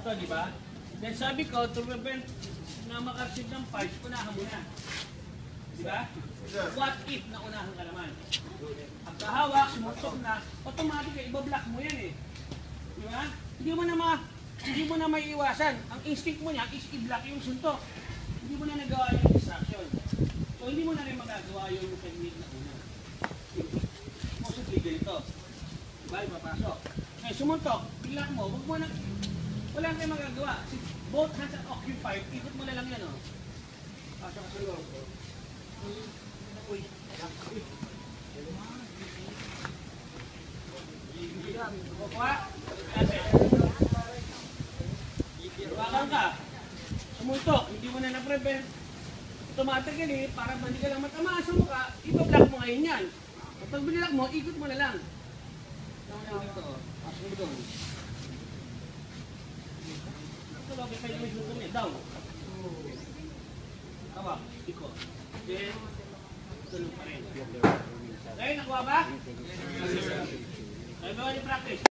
to, di ba? Then sabi ko, to prevent na makareceive ng parts, unahan mo na. Di ba? What if na unahan ka naman? Pagkahawak, sumutok na, automatic ibablock mo yan eh. Di ba? Hindi mo na maiiwasan. Ang instinct mo niya is i-block yung suntok. Hindi mo na nagawa yung distraction. So hindi mo na rin magagawa yung technique na una. Mostly ganito. Diba? Ipapasok. Okay, sumuntok. I-block mo. Huwag mo na. Wala kang magagawa. Both hands are occupied. Ikot mo na lang yan, oh. Pasok ka sa loob. Uy. Kukuha. Hawakan ka. Sumuntok. Hindi mo na na-prevent. Automatically, para hindi ka lang matamaan sa mukha, ipa-block mo ngayon yan. At pag binilak mo, ikot mo na lang. Ito, pasok mo doon. Ito, lagi kayo may suntong niya. Down. Hawak. Ikot. Then, tulong pa rin. Okay, nakuha ba? Ay, bawa ni practice.